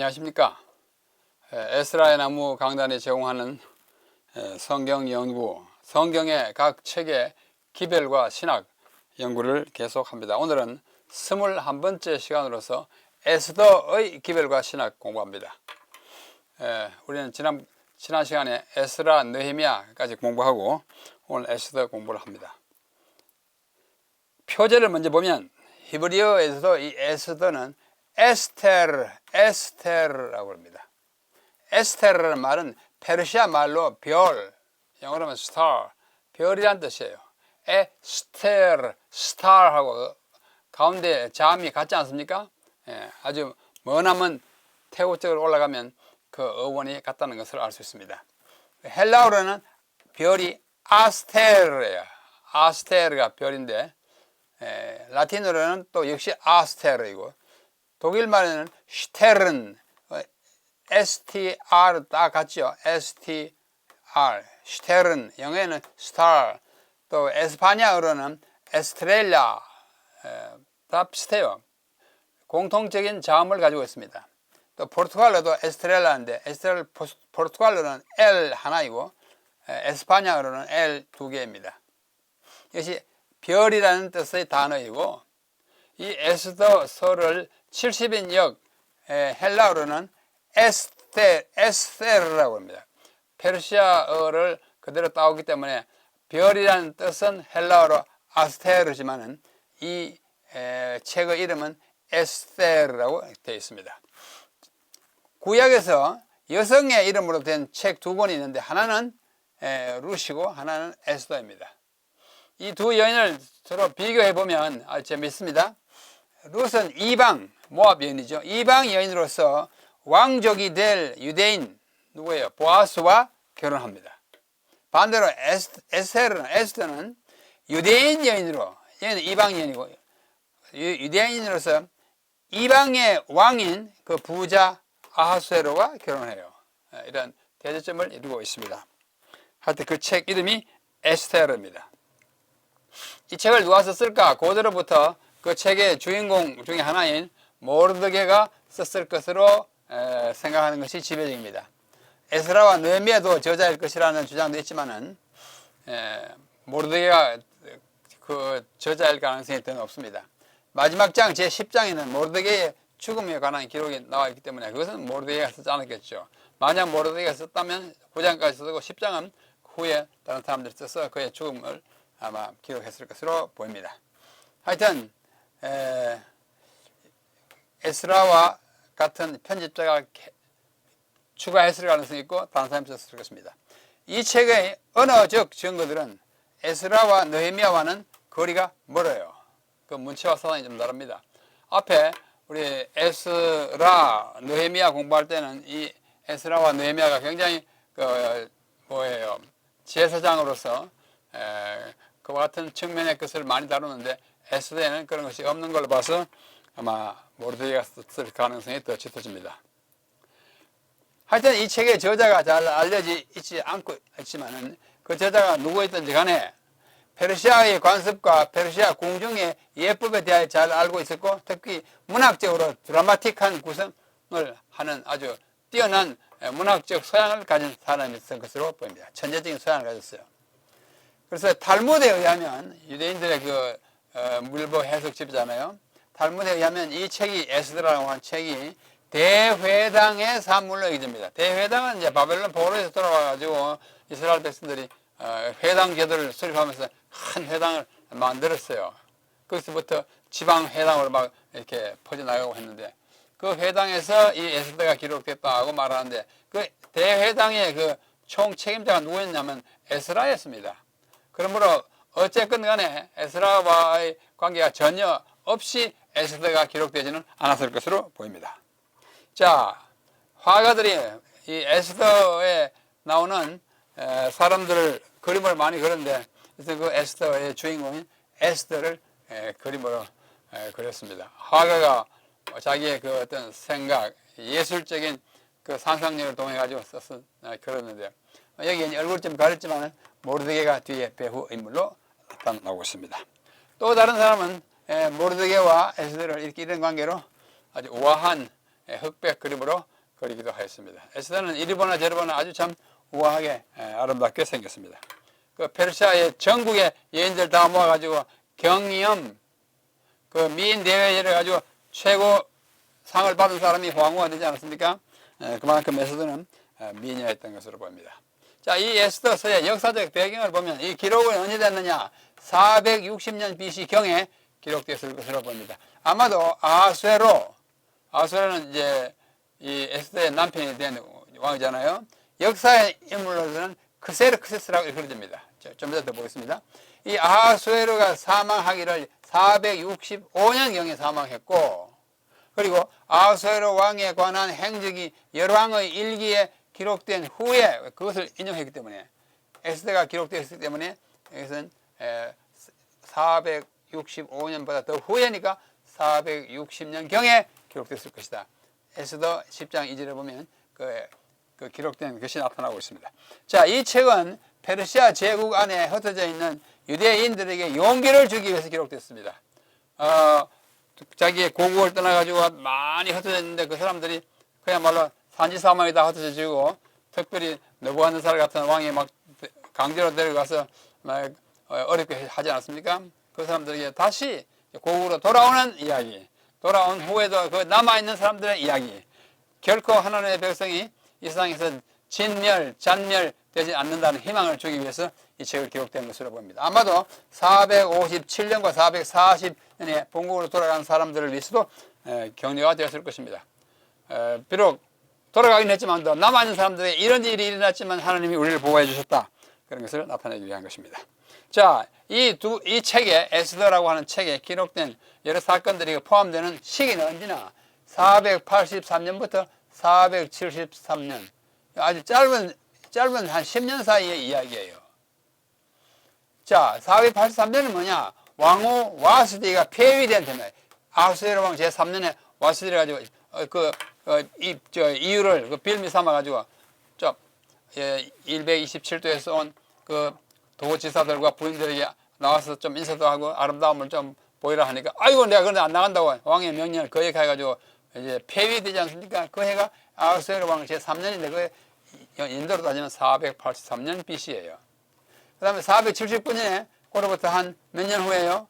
안녕하십니까. 에스라의 나무 강단이 제공하는 성경 연구, 성경의 각 책의 기별과 신학 연구를 계속합니다. 오늘은 21번째 시간으로서 에스더의 기별과 신학 공부합니다. 우리는 지난 시간에 에스라, 느헤미야까지 공부하고 오늘 에스더 공부를 합니다. 표제를 먼저 보면 히브리어에서도 이 에스더는 에스테르라고 합니다. 에스테르라는 말은 페르시아 말로 별, 영어로 하면 star, 별이란 뜻이에요. 에스테르, star하고 가운데 자음이 같지 않습니까? 아주 머나먼 태국 쪽으로 올라가면 그 어원이 같다는 것을 알 수 있습니다. 헬라어로는 별이 아스테르예요. 아스테르가 별인데 라틴어로는 또 역시 아스테르이고 독일 말에는 슈테른, STR 딱 같죠. STR, 슈테른, 영어에는 star, 또 에스파냐어로는 에스트렐라, 다 비슷해요. 공통적인 자음을 가지고 있습니다. 또 포르투갈어도 에스트렐라인데 포르투갈어는 L 하나이고 에스파냐어로는 L 두 개입니다. 이것이 별이라는 뜻의 단어이고 이 에스더서를 70인역 헬라어로는 에스테르라고 합니다. 페르시아어를 그대로 따오기 때문에 별이라는 뜻은 헬라어로 아스테르지만은 이 책의 이름은 에스테르라고 되어 있습니다. 구약에서 여성의 이름으로 된 책 두 권이 있는데 하나는 룻이고 하나는 에스더입니다. 이 두 여인을 서로 비교해 보면 아주 재밌습니다. 룻은 이방 모압 여인이죠. 이방 여인으로서 왕족이 될 유대인 누구예요? 보아스와 결혼합니다. 반대로 에스더는 유대인 여인으로, 얘는 이방 여인이고 유대인으로서 이방의 왕인 그 부자 아하수에로와 결혼해요. 이런 대조점을 이루고 있습니다. 하여튼 그 책 이름이 에스테르입니다. 이 책을 누가 썼을까? 고대로부터 그 책의 주인공 중에 하나인 모르드게가 썼을 것으로 생각하는 것이 지배적입니다. 에스라와 느헤미야도 저자일 것이라는 주장도 있지만은 모르드게가 그 저자일 가능성이 더 높습니다. 마지막 장 제10장에는 모르드게의 죽음에 관한 기록이 나와 있기 때문에 그것은 모르드게가 쓰지 않았겠죠. 만약 모르드게가 썼다면 9장까지 쓰고 10장은 후에 다른 사람들이 써서 그의 죽음을 아마 기록했을 것으로 보입니다. 하여튼 에스라와 같은 편집자가 추가했을 가능성이 있고 다른 사람이 썼을 것입니다. 이 책의 언어적 증거들은 에스라와 느헤미야와는 거리가 멀어요. 그 문체와 사상이 좀 다릅니다. 앞에 우리 에스라, 느헤미야 공부할 때는 이 에스라와 느헤미야가 굉장히 제사장으로서 그와 같은 측면의 것을 많이 다루는데 에스더에는 그런 것이 없는 걸로 봐서 아마 모르드게가 썼을 가능성이 더 짙어집니다. 하여튼 이 책의 저자가 잘 알려지지 않고 있지만은 그 저자가 누구였든지 간에 페르시아의 관습과 페르시아 궁중의 예법에 대하여 잘 알고 있었고 특히 문학적으로 드라마틱한 구성을 하는 아주 뛰어난 문학적 소양을 가진 사람이었을 것으로 보입니다. 천재적인 소양을 가졌어요. 그래서 탈무드에 의하면 유대인들의 그 물법 해석집이잖아요. 탈무드에 의하면 이 책이 에스더라고 하는 책이 대회당의 산물로 여겨집니다. 대회당은 이제 바벨론 포로에서 돌아와가지고 이스라엘 백성들이 회당 제도를 수립하면서 큰 회당을 만들었어요. 거기서부터 지방 회당으로 막 이렇게 퍼져나가고 했는데 그 회당에서 이 에스더가 기록됐다고 말하는데 그 대회당의 그 총 책임자가 누구였냐면 에스라였습니다. 그러므로 어쨌건 간에 에스라와의 관계가 전혀 없이 에스더가 기록되지는 않았을 것으로 보입니다. 자, 화가들이 이 에스더에 나오는 사람들을 그림을 많이 그렸는데 그래서 그 에스더의 주인공인 에스더를 그림으로 그렸습니다. 화가가 자기의 그 어떤 생각, 예술적인 그 상상력을 통해가지고 써서 그렸는데 여기 얼굴 좀 가렸지만 모르드게가 뒤에 배후 인물로 나타나고 있습니다. 또 다른 사람은 모르드게와 에스더를 이런 관계로 아주 우아한 흑백 그림으로 그리기도 하였습니다. 에스더는 이리 보나 저리 보나 아주 참 우아하게 아름답게 생겼습니다. 그 페르시아의 전국의 여인들 다 모아가지고 경리엄 그 미인 대회를 가지고 최고 상을 받은 사람이 왕후가 되지 않았습니까? 그만큼 에스더는 미녀였던 것으로 보입니다. 자, 이 에스더서의 역사적 배경을 보면 이 기록은 언제 됐느냐? 460년 BC경에 기록됐을 것으로 보입니다. 아마도 아하수에로는 이제 이 에스더의 남편이 된 왕이잖아요. 역사의 인물로서는 크세르크세스라고 이끌어집니다. 좀 이따 더 보겠습니다. 이 아하수에로가 사망하기를 465년경에 사망했고, 그리고 아하수에로 왕에 관한 행적이 열왕의 일기에 기록된 후에 그것을 인용했기 때문에 에스더가 기록되었기 때문에 이것은 465년보다 더 후에니까 460년경에 기록됐을 것이다. 에스더 10장 2절에 보면 그 기록된 것이 나타나고 있습니다. 자, 이 책은 페르시아 제국 안에 흩어져 있는 유대인들에게 용기를 주기 위해서 기록됐습니다. 자기의 고국을 떠나가지고 많이 흩어져 있는데 그 사람들이 그야말로 산지사망이 다 흩어져지고, 특별히 느부갓네살 같은 왕이 막 강제로 데려가서 막 어렵게 하지 않았습니까? 그 사람들에게 다시 고국으로 돌아오는 이야기, 돌아온 후에도 그 남아있는 사람들의 이야기, 결코 하나님의 백성이 이 세상에서 잔멸되지 않는다는 희망을 주기 위해서 이 책을 기록된 것으로 보입니다. 아마도 457년과 440년에 본국으로 돌아간 사람들을 위해서도 격려가 되었을 것입니다. 비록 돌아가긴 했지만 남아있는 사람들에게 이런 일이 일어났지만 하나님이 우리를 보호해 주셨다, 그런 것을 나타내기 위한 것입니다. 자, 이 책에, 에스더라고 하는 책에 기록된 여러 사건들이 포함되는 시기는 언제나 483년부터 473년, 아주 짧은 한 10년 사이의 이야기예요. 자, 483년은 뭐냐? 왕후 와스디가 폐위된 때문에, 아하수에로 왕 제3년에 와스디를 가지고 이유를 빌미 삼아가지고 127도에서 온 그 도지사들과 부인들에게 나와서 좀 인사도 하고 아름다움을 좀 보이라 하니까, 아이고 내가 그런데 안 나간다고 왕의 명령을 거역해가지고 이제 폐위되지 않습니까? 그 해가 아하수에로 왕 제3년인데 그 인도로 따지면 483년 BC예요. 그 다음에 479년에 그로부터 한 몇 년 후에요?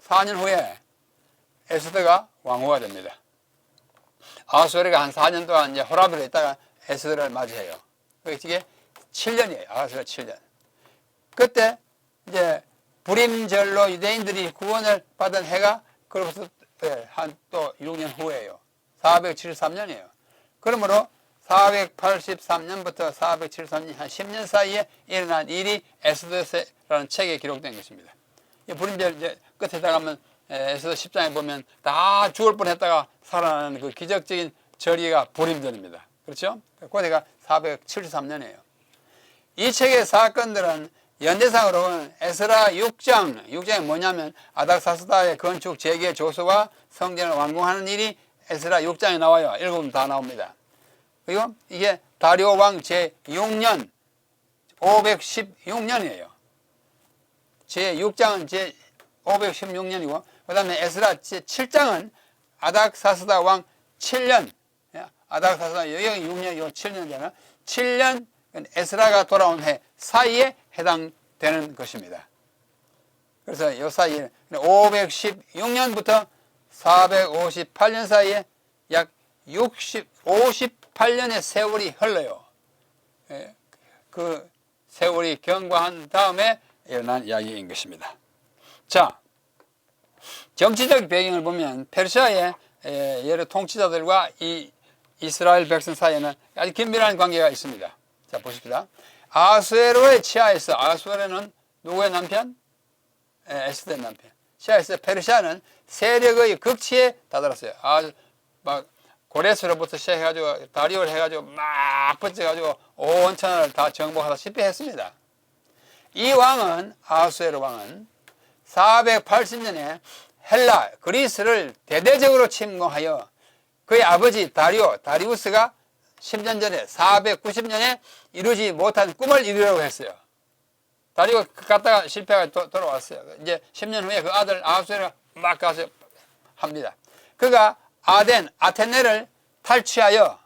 4년 후에 에스더가 왕후가 됩니다. 아하수에로가 한 4년 동안 이제 호라비로 있다가 에스더를 맞이해요. 그게 7년이에요. 아하수에로 7년. 그때 이제 불임절로 유대인들이 구원을 받은 해가 그로부터 한 또 6년 후에요. 473년이에요. 그러므로 483년부터 473년 한 10년 사이에 일어난 일이 에스더서라는 책에 기록된 것입니다. 불임절 이제 끝에다 가면 에스더 10장에 보면 다 죽을 뻔했다가 살아나는 그 기적적인 절기가 불임절입니다. 그렇죠? 그때가 473년이에요. 이 책의 사건들은 연대상으로는 에스라 6장이 뭐냐면 아닥사스다의 건축 재개 조소와 성전을 완공하는 일이 에스라 6장에 나와요. 읽으면 다 나옵니다. 그리고 이게 다리오 왕 제6년 516년이에요. 제6장은 제516년이고 그 다음에 에스라 제7장은 아닥사스다 왕 7년, 아닥사스다 여기 6년이고 7년이잖아요. 7년 에스라가 돌아온 해 사이에 해당되는 것입니다. 그래서 이 사이에 516년부터 458년 사이에 약 58년의 세월이 흘러요. 그 세월이 경과한 다음에 일어난 이야기인 것입니다. 자, 정치적 배경을 보면 페르시아의 여러 통치자들과 이 이스라엘 백성 사이에는 아주 긴밀한 관계가 있습니다. 자, 보십시다. 아하수에로의 치하에서, 아하수에로는 누구의 남편? 에스더의 남편. 치하에서 페르시아는 세력의 극치에 다다랐어요. 아주 막 고레스로부터 시작해가지고 다리오를 해가지고 막 번져가지고 온 천하를 다 정복하다시피 했습니다. 이 왕은, 아하수에로 왕은 480년에 헬라, 그리스를 대대적으로 침공하여 그의 아버지 다리우스가 10년 전에 490년에 이루지 못한 꿈을 이루려고 했어요. 다리우스 갔다가 실패하고 돌아왔어요. 이제 10년 후에 그 아들 아하수에로가 막 가서 합니다. 그가 아테네를 탈취하여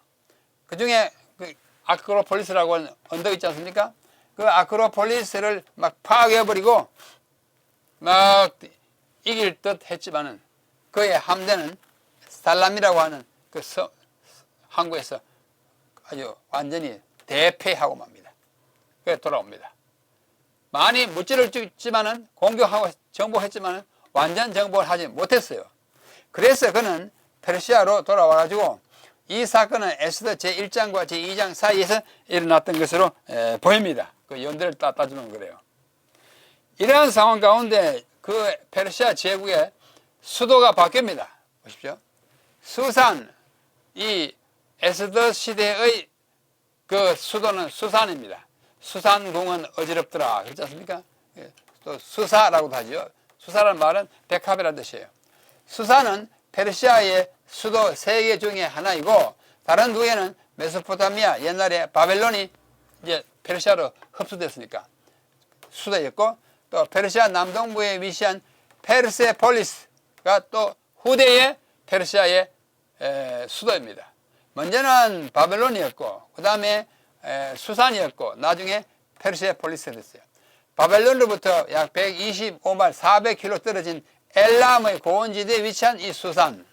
그 중에 그 아크로폴리스라고 하는 언덕 있지 않습니까? 그 아크로폴리스를 막 파괴해버리고 막 이길 듯 했지만은 그의 함대는 살람이라고 하는 그 항구에서 아주 완전히 대패하고 맙니다. 그래 돌아옵니다. 많이 무찌를 찍지만은 공격하고 정복했지만은 완전 정복을 하지 못했어요. 그래서 그는 페르시아로 돌아와가지고 이 사건은 에스더 제1장과 제2장 사이에서 일어났던 것으로 보입니다. 그 연대를 따주면 그래요. 이러한 상황 가운데 그 페르시아 제국의 수도가 바뀝니다. 보십시오. 수산, 이 에스더 시대의 그 수도는 수산입니다. 수산궁은 어지럽더라. 그렇지 않습니까? 또 수사라고도 하죠. 수사라는 말은 백합이라는 뜻이에요. 수사는 페르시아의 수도 3개 중에 하나이고 다른 2개는 메소포타미아, 옛날에 바벨론이 이제 페르시아로 흡수됐으니까 수도였고, 또 페르시아 남동부에 위치한 페르세폴리스가 또 후대의 페르시아의 수도입니다. 먼저는 바벨론이었고 그 다음에 수산이었고 나중에 페르세폴리스가 됐어요. 바벨론으로부터 약 125마일 400km 떨어진 엘람의 고원지대에 위치한 이 수산,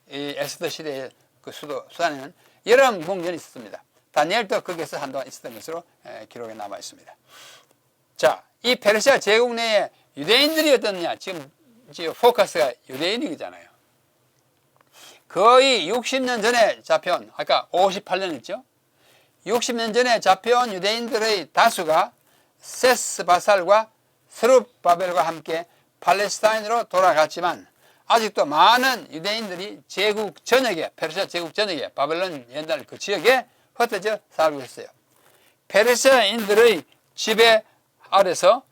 이 에스더 시대의 그 수도 수산에는 여러 궁전이 있었습니다. 다니엘도 거기에서 한동안 있었던 것으로 기록에 남아 있습니다. 자, 이 페르시아 제국 내에 유대인들이 어떻느냐? 지금 포커스가 유대인이잖아요. 거의 60년 전에 잡혀온, 아까 58년 있죠? 60년 전에 잡혀온 유대인들의 다수가 세스바살과 스룹바벨과 함께 팔레스타인으로 돌아갔지만 아직도 많은 유대인들이 제국 전역에, 페르시아 제국 전역에, 바벨론 옛날 그 지역에 흩어져 살고 있어요. 페르시아인들의 지배 아래서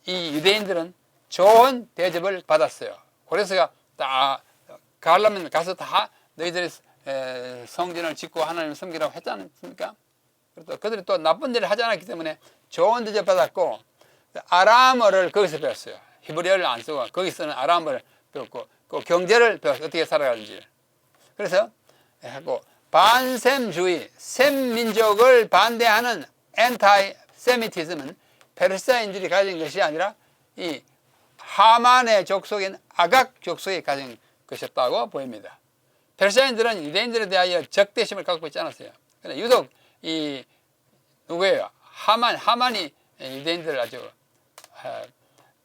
이 유대인들은 좋은 대접을 받았어요. 그래서 다 가려면 가서 다 너희들이 성전을 짓고 하나님을 섬기라고 했지 않습니까? 그래서 그들이 또 나쁜 일을 하지 않았기 때문에 좋은 대접 받았고, 아람어를 거기서 배웠어요. 히브리어를 안 쓰고 거기서는 아람어를 배웠고, 그 경제를 배웠어요. 어떻게 살아가는지. 그래서 하고 반셈주의, 셈민족을 반대하는 엔타이 세미티즘은 페르시아인들이 가진 것이 아니라 이 하만의 족속인 아각 족속이 가진 것이었다고 보입니다. 페르시아인들은 유대인들에 대하여 적대심을 갖고 있지 않았어요. 그런데 유독 이 누구예요? 하만이 유대인들을 아주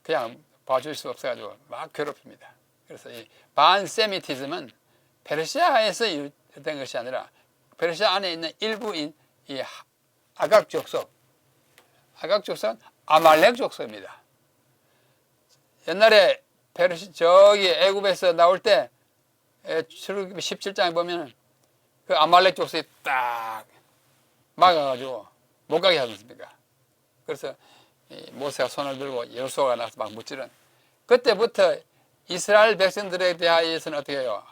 그냥 봐줄 수 없어가지고 막 괴롭힙니다. 그래서 이 반세미티즘은 페르시아에서 유래된 것이 아니라 페르시아 안에 있는 일부인 이 아각 족속, 아각 족속은 아말렉 족속입니다. 옛날에 저기 애굽에서 나올 때 출애굽기 17장에 보면 그 아말렉 족속이 딱 막아가지고 못 가게 하지 않습니까? 그래서 모세가 손을 들고 여호수아가 나서 막 무찌른, 그때부터 이스라엘 백성들에 대하여서는 어떻게 해요?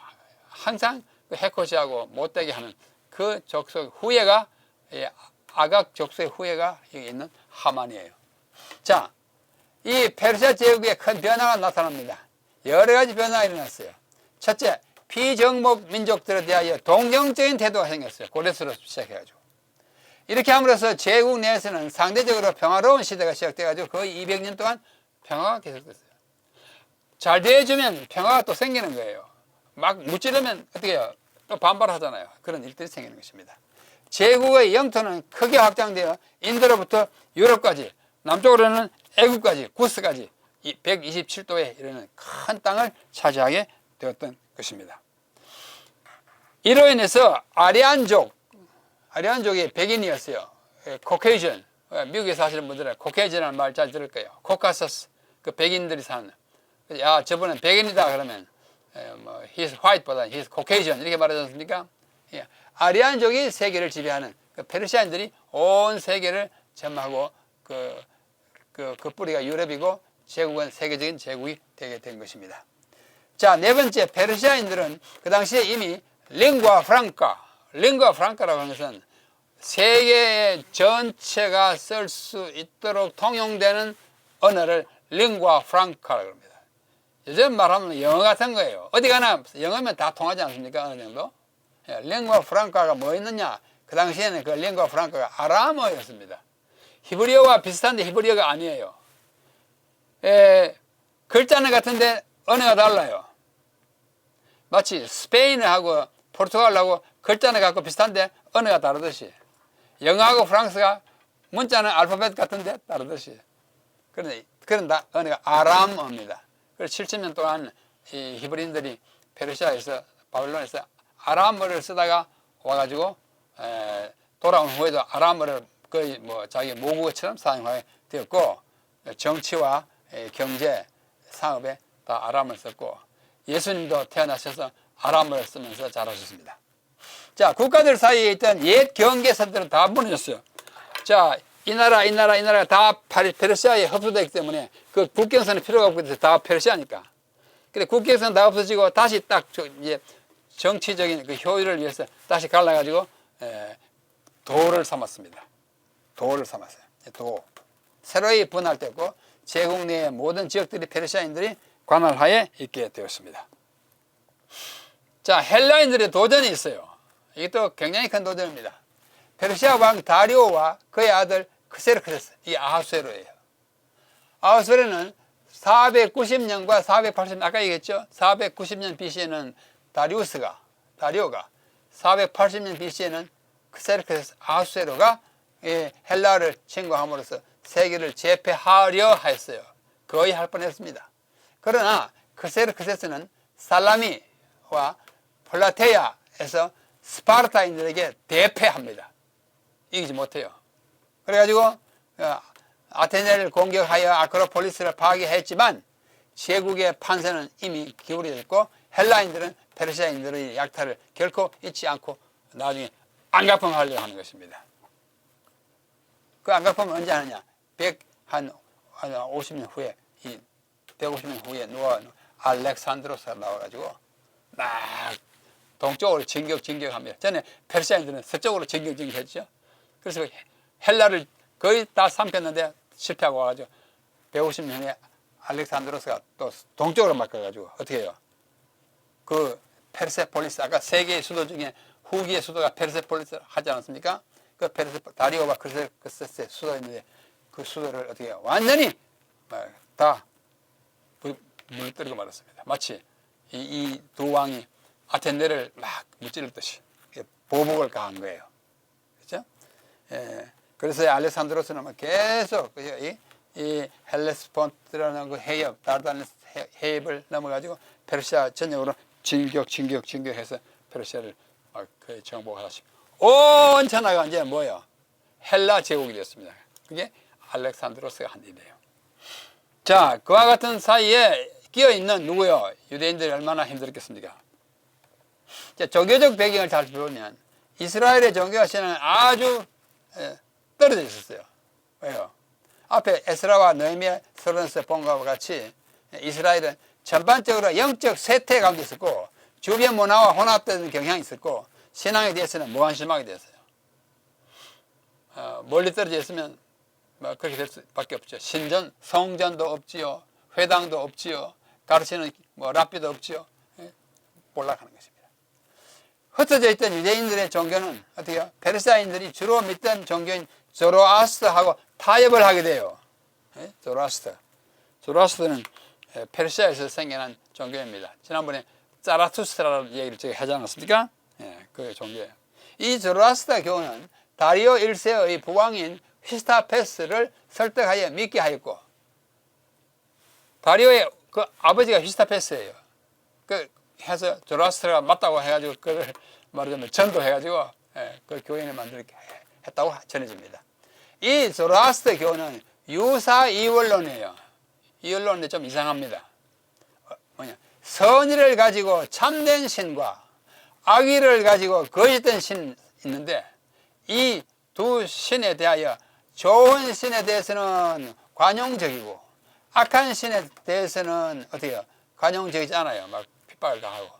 항상 그 해코지하고 못되게 하는 그 족속 후예가, 아각 족속의 후예가 여기 있는 하만이에요. 자, 이 페르시아 제국에 큰 변화가 나타납니다. 여러 가지 변화가 일어났어요. 첫째, 피정복 민족들에 대하여 동정적인 태도가 생겼어요. 고레스로 시작해가지고. 이렇게 함으로써 제국 내에서는 상대적으로 평화로운 시대가 시작돼가지고 거의 200년 동안 평화가 계속됐어요. 잘 대해주면 평화가 또 생기는 거예요. 막 무찌르면 어떻게 해요? 또 반발하잖아요. 그런 일들이 생기는 것입니다. 제국의 영토는 크게 확장되어 인도로부터 유럽까지, 남쪽으로는 애국까지, 구스까지 127도에 이르는 큰 땅을 차지하게 되었던 것입니다. 이로 인해서 아리안족이 백인이었어요. 코케이션, 미국에 사시는 분들은 코케이션이라는 말 잘 들을 거예요. 코카서스, 그 백인들이 사는. 야, 저분은 백인이다 그러면 he's white보다 he's Caucasian 이렇게 말하지 않습니까? 아리안족이 세계를 지배하는 그 페르시아인들이 온 세계를 점하고 그 뿌리가 유럽이고 제국은 세계적인 제국이 되게 된 것입니다. 자, 네 번째, 페르시아인들은 그 당시에 이미 링과 프랑카라고 하는 것은 세계 전체가 쓸 수 있도록 통용되는 언어를 링과 프랑카라고 합니다. 요즘 말하면 영어 같은 거예요. 어디 가나 영어면 다 통하지 않습니까? 어느 정도? 랭과 프랑카가 뭐 있느냐? 그 당시에는 그 랭과 프랑카가 아람어였습니다. 히브리어와 비슷한데 히브리어가 아니에요. 글자는 같은데 언어가 달라요. 마치 스페인어하고 포르투갈하고 글자는 갖고 비슷한데 언어가 다르듯이, 영어하고 프랑스가 문자는 알파벳 같은데 다르듯이, 그런 언어가 아람어입니다. 그래서 70년 동안 이 히브리인들이 페르시아에서, 바빌론에서 아람어를 쓰다가 와가지고 돌아온 후에도 아람어를 거의 뭐 자기 모국어처럼 사용하게 되었고, 정치와 경제, 상업에 다 아람어를 썼고, 예수님도 태어나셔서 아람어를 쓰면서 자라셨습니다. 자, 국가들 사이에 있던 옛 경계선들은 다 무너졌어요. 자, 이 나라가 다 페르시아에 흡수되기 때문에 그 국경선이 필요가 없기 때문에 다 페르시아니까. 근데 국경선 다 없어지고 다시 딱 이제 정치적인 그 효율을 위해서 다시 갈라가지고 도를 삼았습니다. 도를 삼았어요. 도. 새로이 분할됐고 제국 내의 모든 지역들이 페르시아인들이 관할하에 있게 되었습니다. 자, 헬라인들의 도전이 있어요. 이것도 굉장히 큰 도전입니다. 페르시아 왕 다리오와 그의 아들 크세르크세스, 이 아하수에로예요. 아하수에로는 490년과 480년, 아까 얘기했죠? 490년 BC에는 다리오가, 480년 BC에는 크세르크세스 아하수에로가 헬라를 침공함으로써 세계를 제패하려 했어요. 거의 할 뻔했습니다. 그러나 크세르크세스는 살라미와 플라테아에서 스파르타인들에게 대패합니다. 이기지 못해요. 그래가지고 아테네를 공격하여 아크로폴리스를 파괴했지만 제국의 판세는 이미 기울어졌고 헬라인들은 페르시아인들의 약탈을 결코 잊지 않고 나중에 안갚음하려고 하는 것입니다. 그 안갚음은 언제 하느냐? 50년 후에, 150년 후에 알렉산드로스가 나와가지고 막 동쪽으로 진격합니다. 전에 페르시아인들은 서쪽으로 진격했죠. 그래서 헬라를 거의 다 삼켰는데 실패하고 와가지고 150년 후에 알렉산드로스가 또 동쪽으로 바꿔가지고 어떻게 해요? 그 페르세폴리스, 아까 세계의 수도 중에 후기의 수도가 페르세폴리스 하지 않았습니까? 그 다리오가 크세르크세스의 수도였는데 그 수도를 어떻게 해요? 완전히 다 무너뜨리고 말았습니다. 마치 이 두 왕이 아테네를 막 무찌르듯이 보복을 가한 거예요. 그렇죠? 그래서 알렉산드로스는 계속 이 헬레스폰트라는 그 해협, 다르다는 해협을 넘어가지고 페르시아 전역으로 진격해서 페르시아를 정복하십니다. 온 천하가 이제 뭐예요? 헬라 제국이 되었습니다. 그게 알렉산드로스가 한 일이에요. 자, 그와 같은 사이에 끼어있는 누구요? 유대인들이 얼마나 힘들었겠습니까? 자, 종교적 배경을 잘 보면 이스라엘의 종교와 신앙은 아주 떨어져 있었어요. 왜요? 앞에 에스라와 느헤미야 서론에서 본 것과 같이 이스라엘은 전반적으로 영적 쇠퇴 가운데 있었고 주변 문화와 혼합되는 경향이 있었고 신앙에 대해서는 무관심하게 되었어요. 멀리 떨어져 있으면 그렇게 될 수밖에 없죠. 성전도 없지요, 회당도 없지요, 가르치는 랍비도 없지요. 몰락하는 것입니다. 흩어져 있던 유대인들의 종교는 어떻게 해요? 페르시아인들이 주로 믿던 종교인 조로아스터하고 타협을 하게 돼요. 조로아스터는 페르시아에서 생겨난 종교입니다. 지난번에 자라투스트라는 얘기를 제가 하지 않았습니까? 그 종교예요. 이 조로아스터 교는 다리오 1세의 부왕인 휘스타페스를 설득하여 믿게 하였고, 다리오의 그 아버지가 휘스타페스예요. 그 해서 조로아스터가 맞다고 해가지고 그걸 말하자면 전도해가지고 그 교인을 만들게 했다고 전해집니다. 이 조로아스터 교는 유사이원론이에요. 이원론인데 좀 이상합니다. 선의를 가지고 참된 신과 악의를 가지고 거짓된 신이 있는데 이 두 신에 대하여 좋은 신에 대해서는 관용적이고 악한 신에 대해서는 어떻게 해요? 관용적이지 않아요. 막 핍박을 당하고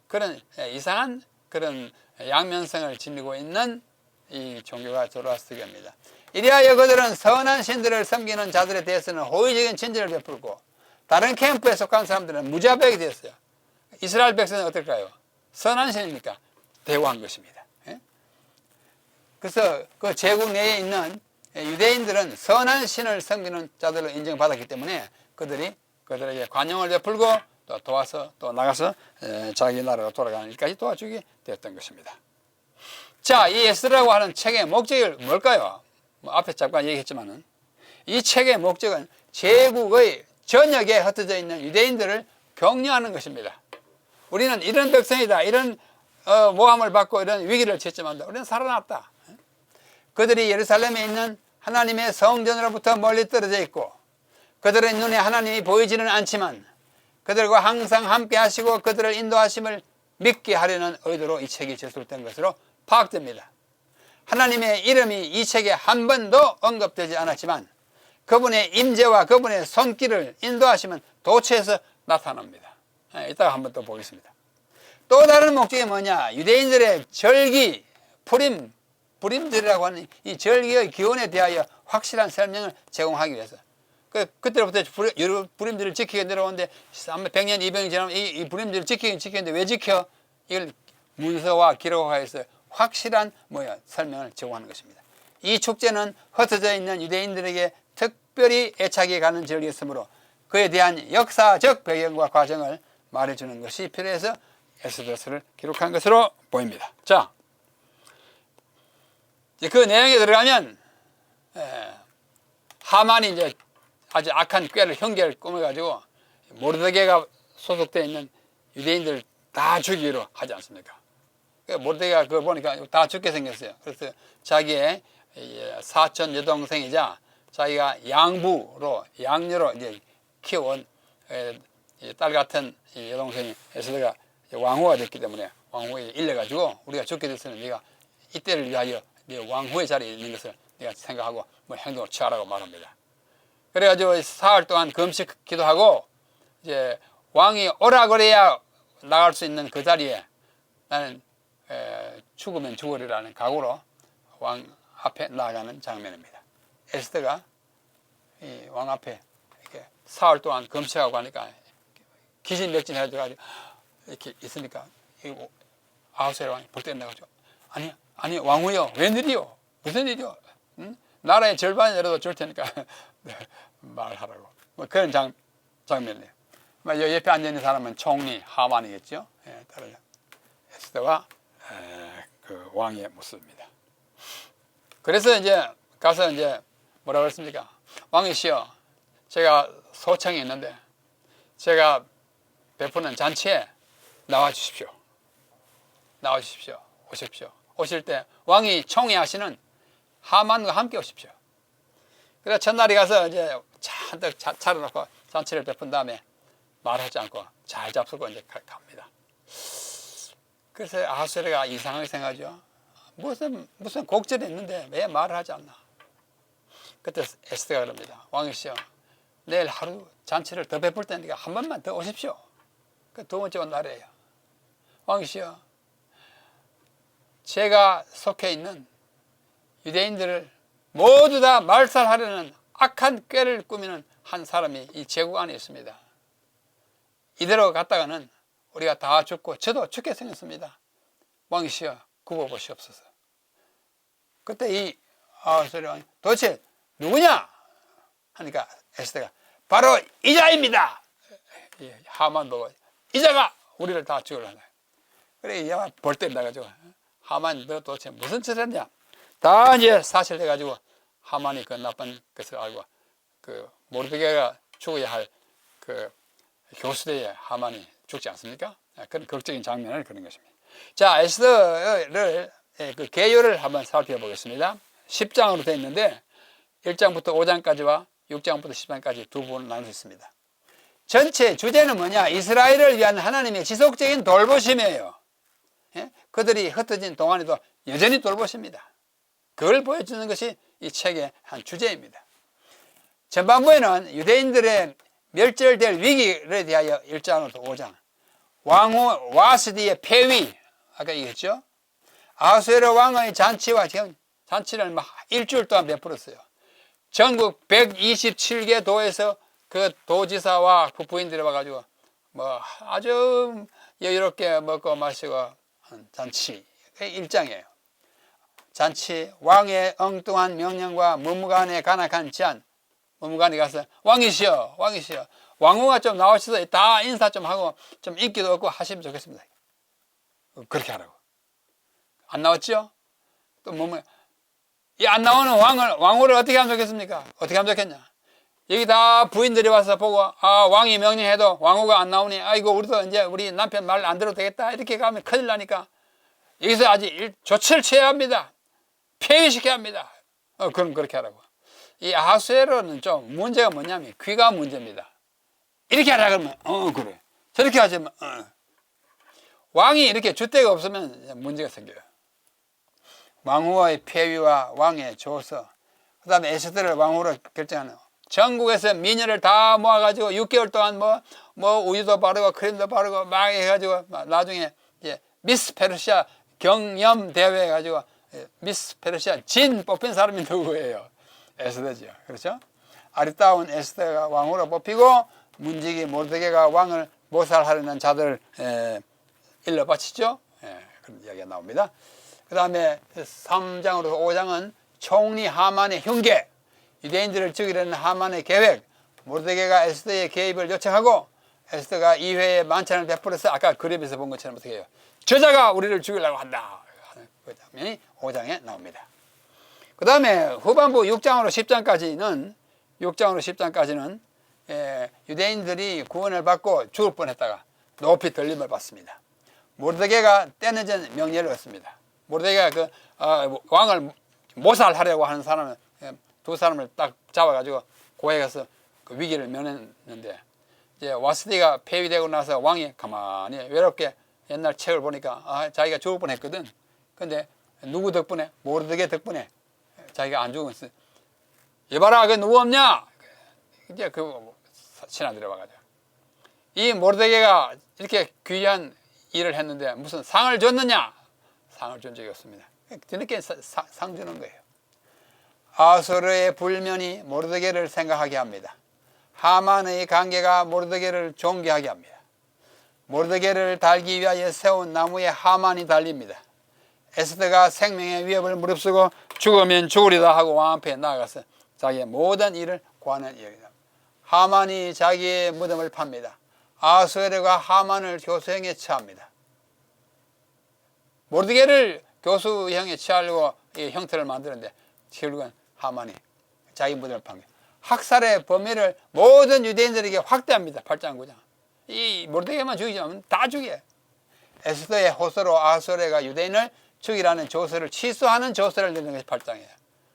그런 이상한 그런 양면성을 지니고 있는 이 종교가 조로아스터교입니다. 이리하여 그들은 선한 신들을 섬기는 자들에 대해서는 호의적인 친절을 베풀고 다른 캠프에 속한 사람들은 무자비하게 되었어요. 이스라엘 백성은 어떨까요? 선한 신입니까? 대우한 것입니다. 예? 그래서 그 제국 내에 있는 유대인들은 선한 신을 섬기는 자들로 인정받았기 때문에 그들에게 관용을 베풀고 또 도와서 또 나가서 자기 나라로 돌아가는 일까지 도와주게 되었던 것입니다. 자, 이 에스더라고 하는 책의 목적이 뭘까요? 뭐 앞에 잠깐 얘기했지만은 이 책의 목적은 제국의 전역에 흩어져 있는 유대인들을 격려하는 것입니다. 우리는 이런 백성이다, 이런 모함을 받고 이런 위기를 처했지만 우리는 살아났다. 그들이 예루살렘에 있는 하나님의 성전으로부터 멀리 떨어져 있고 그들의 눈에 하나님이 보이지는 않지만 그들과 항상 함께 하시고 그들을 인도하심을 믿게 하려는 의도로 이 책이 제출된 것으로 파악됩니다. 하나님의 이름이 이 책에 한 번도 언급되지 않았지만 그분의 임재와 그분의 손길을 인도하시면 도처에서 나타납니다. 이따가 한번 또 보겠습니다. 또 다른 목적이 뭐냐? 유대인들의 절기, 불임절이라고 하는 이 절기의 기원에 대하여 확실한 설명을 제공하기 위해서 그때부터 불임절을 지키게 내려오는데 100년, 200년 지나면 이 불임절을 지키는데 왜 지켜? 이걸 문서와 기록화해서 확실한 설명을 제공하는 것입니다. 이 축제는 흩어져 있는 유대인들에게 특별히 애착이 가는 절기였으므로 그에 대한 역사적 배경과 과정을 말해주는 것이 필요해서 에스더서를 기록한 것으로 보입니다. 자, 그 내용에 들어가면 하만이 이제 아주 악한 꾀를 형계를 꾸며가지고 모르드게가 소속되어 있는 유대인들 다 죽이기로 하지 않습니까? 모르드게가 그걸 보니까 다 죽게 생겼어요. 그래서 자기의 사촌 여동생이자 자기가 양녀로 이제 키워온 딸 같은 여동생이 에스더가 왕후가 됐기 때문에 왕후에 일려가지고 우리가 죽게 됐으면 네가 이때를 위하여 네 왕후의 자리에 있는 것을 네가 생각하고 행동을 취하라고 말합니다. 그래가지고 사흘 동안 금식 기도하고 이제 왕이 오라 그래야 나갈 수 있는 그 자리에 나는 죽으면 죽으리라는 각오로 왕 앞에 나아가는 장면입니다. 에스더가 이 왕 앞에 이렇게 사흘 동안 금식하고 하니까 기진맥진해가지고 이렇게 있으니까 아하수에로 왕이 볼 때 나가지고 아니 왕후여 웬일이요? 무슨 일이요? 응? 나라의 절반이라도 줄 테니까 말하라고 그런 장면이에요. 옆에 앉아있는 사람은 총리 하만이겠죠. 다른 에스더와 그 왕의 모습입니다. 그래서 이제 가서 이제 뭐라고 했습니까? 왕이시여, 제가 소청이 있는데 제가 베푸는 잔치에 나와 주십시오. 오십시오. 오실 때 왕이 총애하시는 하만과 함께 오십시오. 그래서 첫날에 가서 이제 잔뜩 차려놓고 잔치를 베푼 다음에 말하지 않고 잘 잡수고 이제 갑니다. 그래서 아하수에로가 이상하게 생각하죠. 무슨 곡절이 있는데 왜 말을 하지 않나? 그때 에스더가 그럽니다. 왕이시여, 내일 하루 잔치를 더 베풀 테니까 한 번만 더 오십시오. 그 두 번째 날이에요. 왕이시여, 제가 속해 있는 유대인들을 모두 다 말살하려는 악한 꾀를 꾸미는 한 사람이 이 제국 안에 있습니다. 이대로 갔다가는 우리가 다 죽고 저도 죽게 생겼습니다. 왕이시여, 굽어보시옵소서. 그때 이 아하수에로 왕이 도대체 누구냐? 하니까 에스더가 바로 이자입니다. 하만 보고 이자가 우리를 다 죽으려나. 그래 이자가 볼 때 나가지고 하만 너 도대체 무슨 짓을 했냐? 다 이제 사실 돼가지고 하만이 그 나쁜 것을 알고 그 모르드게가 죽어야 할 그 교수대에 하만이 죽지 않습니까? 그런 극적인 장면을 그런 것입니다. 자, 에스더를 그 개요를 한번 살펴보겠습니다. 10장으로 되어 있는데 1장부터 5장까지와 6장부터 10장까지 두 부분으로 나눠져 있습니다. 전체 주제는 뭐냐? 이스라엘을 위한 하나님의 지속적인 돌보심이에요. 그들이 흩어진 동안에도 여전히 돌보십니다. 그걸 보여주는 것이 이 책의 한 주제입니다. 전반부에는 유대인들의 멸절될 위기에 대하여 1장부터 5장, 왕후 와스디의 폐위, 아까 얘기했죠? 아하수에로 왕의 잔치와 잔치를 막 일주일 동안 베풀었어요. 전국 127개 도에서 그 도지사와 그 부인들이 와가지고 뭐 아주 여유롭게 먹고 마시고 잔치가 1장이에요. 잔치 왕의 엉뚱한 명령과 무무간에 간악한 제안. 무무간에 가서 왕이시여 왕이시여 왕후가 좀 나오셔서 다 인사 좀 하고 좀 인기도 얻고 하시면 좋겠습니다. 그렇게 하라고. 안 나왔죠? 또 이 안 나오는 왕후를 어떻게 하면 좋겠습니까? 어떻게 하면 좋겠냐? 여기 다 부인들이 와서 보고 왕이 명령해도 왕후가 안 나오니 아이고 우리도 이제 우리 남편 말 안 들어도 되겠다 이렇게 가면 큰일 나니까 여기서 아직 조치를 취해야 합니다. 폐위시켜야 합니다. 그럼 그렇게 하라고. 이 아하수에로는 좀 문제가 뭐냐면 귀가 문제입니다. 이렇게 하라 그러면 그래. 저렇게 하자면 왕이 이렇게 줏대가 없으면 문제가 생겨요. 왕후의 폐위와 왕의 조서, 그 다음에 에스더를 왕후로 결정하는 전국에서 미녀를 다 모아가지고 6개월 동안 뭐 우유도 바르고 크림도 바르고 막 해가지고 나중에 이제 미스 페르시아 경연 대회 해가지고 미스 페르시아 진 뽑힌 사람이 누구예요? 에스더죠. 그렇죠? 아리따운 에스더가 왕후로 뽑히고 문지기 모르드게가 왕을 모살하려는 자들을 일러 바치죠. 그런 이야기가 나옵니다. 그 다음에 3장으로 5장은 총리 하만의 흉계, 유대인들을 죽이려는 하만의 계획, 모르드게가 에스더의 개입을 요청하고 에스더가 이회에 만찬을 베풀어서 아까 그림에서 본 것처럼 어떻게 해요? 저자가 우리를 죽이려고 한다 하는 그 장면이 5장에 나옵니다. 그 다음에 후반부 6장으로 10장까지는 유대인들이 구원을 받고 죽을 뻔했다가 높이 들림을 받습니다. 모르드게가 때늦은 명예를 얻습니다. 모르드게가 왕을 모살하려고 하는 사람을 두 사람을 딱 잡아가지고 고에 가서 그 위기를 면했는데 이제 와스디가 폐위되고 나서 왕이 가만히 외롭게 옛날 책을 보니까 자기가 죽을 뻔했거든. 근데 누구 덕분에? 모르드게 덕분에 자기가 안 죽었어. 여봐라, 그 누구 없냐? 이제 그 신하들이 와가지고 이 모르드게가 이렇게 귀한 일을 했는데 무슨 상을 줬느냐? 상을 준 적이 없습니다. 뒤늦게 상 주는 거예요. 아수르의 불면이 모르드게를 생각하게 합니다. 하만의 관계가 모르드게를 존경하게 합니다. 모르드게를 달기 위하여 세운 나무에 하만이 달립니다. 에스더가 생명의 위협을 무릅쓰고 죽으면 죽으리다 하고 왕 앞에 나아가서 자기의 모든 일을 고하는 이야기입니다. 하만이 자기의 무덤을 팝니다. 아수에르가 하만을 교수형에 처합니다. 모르드게를 교수형에 처하려고 이 형태를 만드는데 결국은 하만이 자기 무덤을 판 거예요. 학살의 범위를 모든 유대인들에게 확대합니다. 8장 9장. 이 모르드게만 죽이지 않으면 다 죽여요. 에스더의 호소로 아수에르가 유대인을 죽이라는 조서를 취소하는 조서를 내는 것이 8장이에요.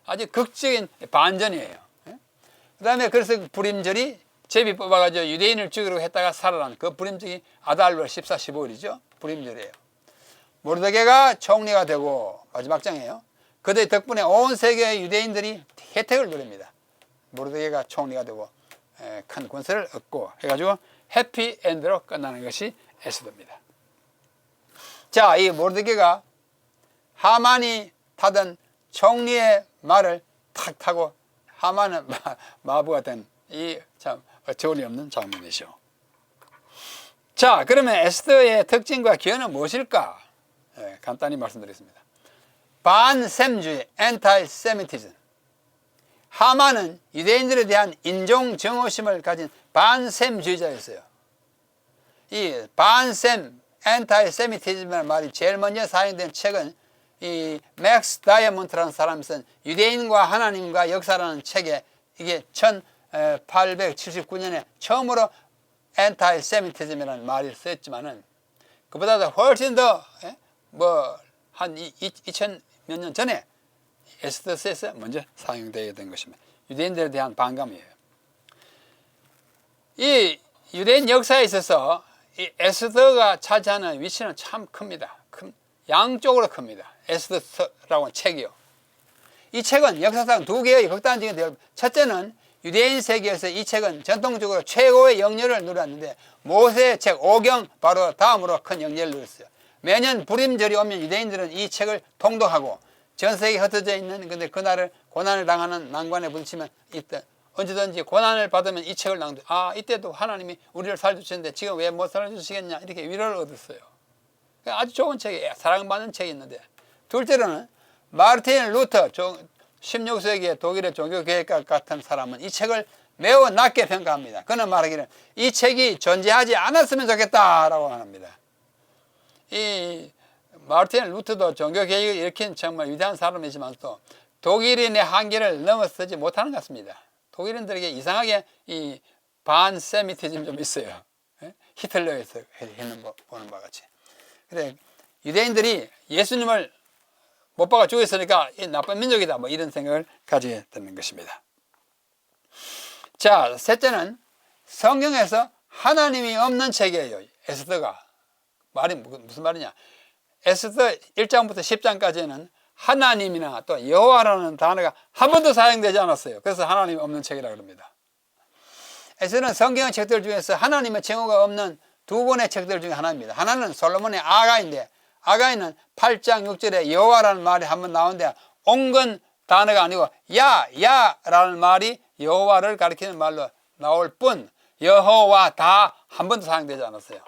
아주 극적인 반전이에요. 그 다음에 그래서 불임절이 제비 뽑아가지고 유대인을 죽이려고 했다가 살아난 그 불임절이 아달월 14, 15일이죠. 불임절이에요. 모르드게가 총리가 되고 마지막 장이에요. 그들 덕분에 온 세계의 유대인들이 혜택을 누립니다. 모르드게가 총리가 되고 큰 권세를 얻고 해가지고 해피엔드로 끝나는 것이 에스더입니다. 자, 이 모르드게가 하만이 타던 총리의 말을 탁 타고 하만은 마부가 된 이 참 어처구니 없는 장면이죠. 자, 그러면 에스더의 특징과 기여는 무엇일까? 간단히 말씀드리겠습니다. 반셈주의, anti-Semitism. 하만은 유대인들에 대한 인종 증오심을 가진 반셈주의자였어요. 이 반셈, anti-Semitism이라는 말이 제일 먼저 사용된 책은 이 맥스 다이아몬트라는 사람이 쓴 유대인과 하나님과 역사라는 책에 이게 1879년에 처음으로 anti-Semitism이라는 말이 쓰였지만은 그보다도 훨씬 더 한 2000 몇 년 전에 에스더서에서 먼저 사용되게 된 것입니다. 유대인들에 대한 반감이에요. 이 유대인 역사에 있어서 이 에스더가 차지하는 위치는 참 큽니다. 양쪽으로 큽니다. 에스더라고 하는 책이요. 이 책은 역사상 두 개의 극단적인 대열. 첫째는 유대인 세계에서 이 책은 전통적으로 최고의 영예를 누렸는데 모세의 책 5경 바로 다음으로 큰 영예를 누렸어요. 매년 불임절이 오면 유대인들은 이 책을 통독하고 전 세계에 흩어져 있는 근데 그날을 고난을 당하는 난관에 부딪히면 이때 언제든지 고난을 받으면 이 책을 낭독. 이때도 하나님이 우리를 살려주셨는데 지금 왜 못 살려주시겠냐 이렇게 위로를 얻었어요. 아주 좋은 책이에요. 사랑받는 책이 있는데, 둘째로는 마르틴 루터 16세기의 독일의 종교개혁가 같은 사람은 이 책을 매우 낮게 평가합니다. 그는 말하기를 이 책이 존재하지 않았으면 좋겠다라고 합니다. 이 마르틴 루터도 종교개혁을 일으킨 정말 위대한 사람이지만 또 독일인의 한계를 넘어서지 못하는 것 같습니다. 독일인들에게 이상하게 이 반세미티즘이 좀 있어요. 히틀러에서 보는 바와 같이. 그래, 유대인들이 예수님을 못 박아 죽였으니까 이 나쁜 민족이다, 뭐 이런 생각을 가지게 되는 것입니다. 자, 셋째는 성경에서 하나님이 없는 책이에요. 에스더가. 말이 무슨 말이냐? 에스더 1장부터 10장까지는 하나님이나 또 여호와라는 단어가 한 번도 사용되지 않았어요. 그래서 하나님이 없는 책이라고 합니다. 에스더는 성경의 책들 중에서 하나님의 칭호가 없는 두 권의 책들 중에 하나입니다. 하나는 솔로몬의 아가인데, 아가이는 8장 6절에 여호와라는 말이 한번 나오는데 옹건 단어가 아니고 야라는 말이 여호와를 가리키는 말로 나올 뿐 여호와 다 한 번도 사용되지 않았어요.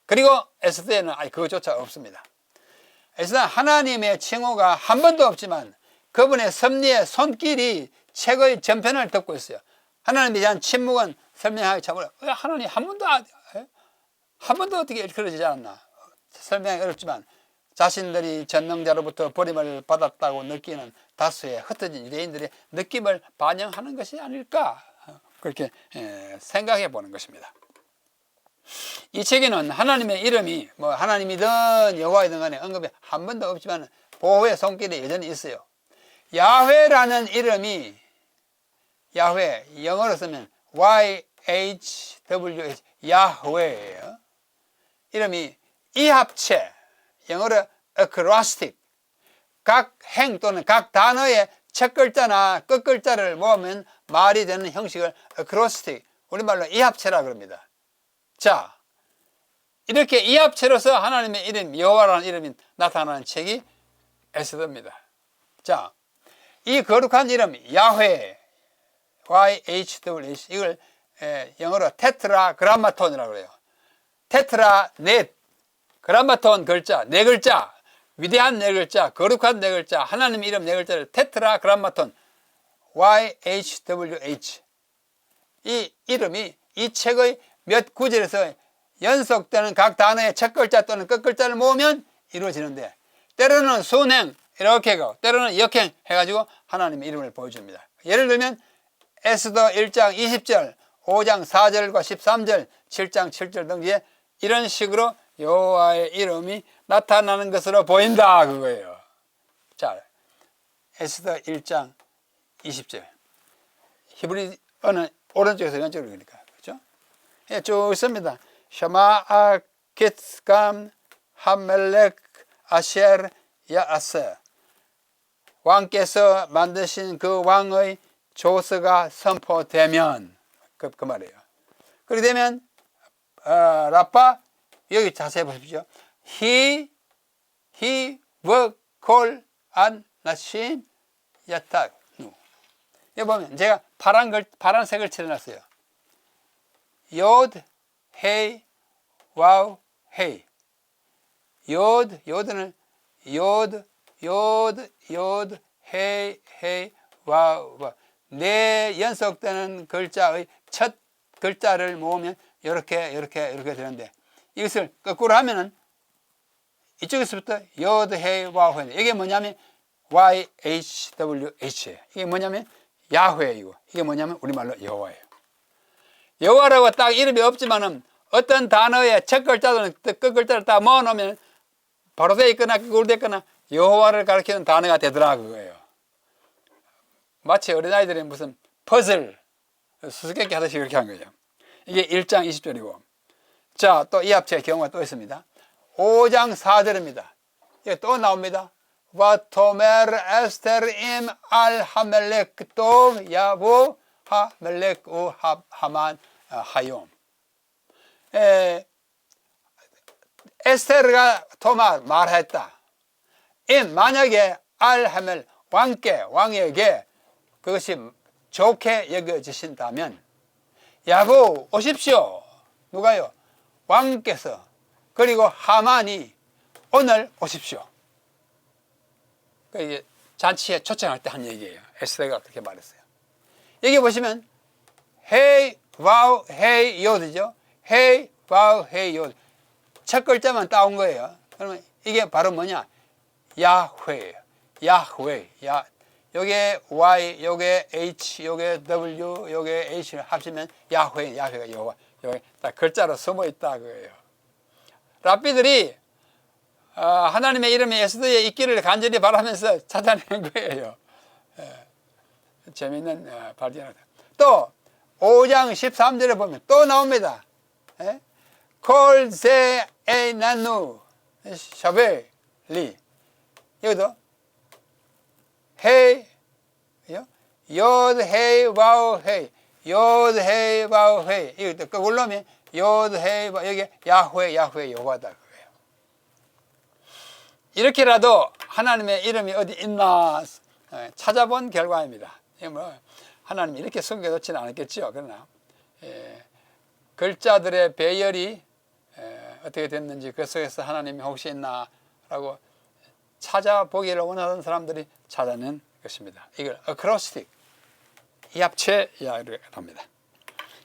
그리고 에스더에는 그것조차 없습니다. 에스더는 하나님의 칭호가 한 번도 없지만 그분의 섭리의 손길이 책의 전편을 덮고 있어요. 하나님에 대한 침묵은 설명하기 참 어려워요. 하나님 한 번도 어떻게 그러지 않았나. 설명하기 어렵지만 자신들이 전능자로부터 버림을 받았다고 느끼는 다수의 흩어진 유대인들의 느낌을 반영하는 것이 아닐까, 그렇게 생각해 보는 것입니다. 이 책에는 하나님의 이름이 뭐 하나님이든 여호와이든 간에 언급이 한 번도 없지만 보호의 손길이 여전히 있어요. 야훼라는 이름이, 야훼 영어로 쓰면 YHWH, 야훼예요. 이름이 이합체, 영어로 acrostic, 각 행 또는 각 단어의 첫 글자나 끝 글자를 모으면 말이 되는 형식을 acrostic, 우리말로 이합체라 그럽니다. 자, 이렇게 이합체로서 하나님의 이름, 여호와라는 이름이 나타나는 책이 에스더입니다. 자, 이 거룩한 이름 야훼, YHWH, 이걸 영어로 테트라그람마톤이라고 그래요. 테트라, 넷, 그람마톤 글자, 네 글자, 위대한 네 글자, 거룩한 네 글자, 하나님의 이름 네 글자를 테트라그람마톤, YHWH. 이 이름이 이 책의 몇 구절에서 연속되는 각 단어의 첫 글자 또는 끝 글자를 모으면 이루어지는데, 때로는 순행 이렇게 하고 때로는 역행 해가지고 하나님의 이름을 보여줍니다. 예를 들면 에스더 1장 20절, 5장 4절과 13절, 7장 7절 등지에 이런 식으로 여호와의 이름이 나타나는 것으로 보인다, 그거예요. 자, 에스더 1장 20절. 히브리어는 오른쪽에서 왼쪽으로 그러니까, 그렇죠? 예, 쭉 있습니다. 샤마 키스감 하멜렉 아셰르 야아세. 왕께서 만드신 그 왕의 조서가 선포되면, 그 말이에요. 그렇게 되면 라파, 여기 자세히 보십시오. He will call an nashim yatak. 여기 보면 제가 파란색을 칠해놨어요. 요드, 헤이, 와우, 헤이. 요드는 요드, 헤이, 와우. 네 연속되는 글자의 첫 글자를 모으면 이렇게 되는데, 이것을 거꾸로 하면은 이쪽에서부터 요드, 헤이, 와우, 헤이. 이게 뭐냐면 YHWH예요. 이게 뭐냐면 야훼이고, 이게 뭐냐면 우리말로 여호와예요. 여호와라고 딱 이름이 없지만은 어떤 단어의 첫 글자든 끝 글자를 딱 모아놓으면 바로 돼 있거나 거꾸로 돼 있거나 여호와를 가리키는 단어가 되더라, 그거예요. 마치 어린아이들이 무슨 퍼즐 수수께끼 하듯이 그렇게 한 거죠. 이게 1장 20절이고, 자, 또 이 합체의 경우가 또 있습니다. 5장 4절입니다. 이게 또 나옵니다. 와토메르 에스테르 임 알 하멜렉 또 야보 하멜렉 우 하만 하욤. 에스테르가 토마 말했다. 임, 만약에 알 하멜 왕에게 그것이 좋게 여겨지신다면 야보 오십시오. 누가요? 왕께서 그리고 하만이 오늘 오십시오. 이게 잔치에 초청할 때 한 얘기예요. 에스더가 그렇게 말했어요. 여기 보시면 헤이 와우 헤이 요드죠. 헤이 와우 헤이 요드. 첫 글자만 따온 거예요. 그러면 이게 바로 뭐냐? 야훼예요. 야훼. 야. 요게 Y, 요게 H, 요게 W, 요게 H를 합치면 야훼, 야훼가 여호와. 요게 딱 글자로 숨어 있다 그거예요. 랍비들이 하나님의 이름이 에스더에 있기를 간절히 바라면서 찾아낸 거예요. 재미있는 발견이다. 또 5장 13절에 보면 또 나옵니다. 콜세 에나누 샤벨리. 여기도 헤이 요드 헤이 와우 헤이 요드 헤이 와우 헤이. 이거 그 올라오면 요드 헤이 와우, 여기 야훼 야훼 여호와다 그거예요. 이렇게라도 하나님의 이름이 어디 있나 찾아본 결과입니다. 뭐 하나님이 이렇게 숨겨놓지는 않았겠죠. 그러나 글자들의 배열이 어떻게 됐는지 그 속에서 하나님이 혹시 있나라고 찾아보기를 원하는 사람들이 찾아낸 것입니다. 이걸 어크로스틱 이합체 이야기를 합니다.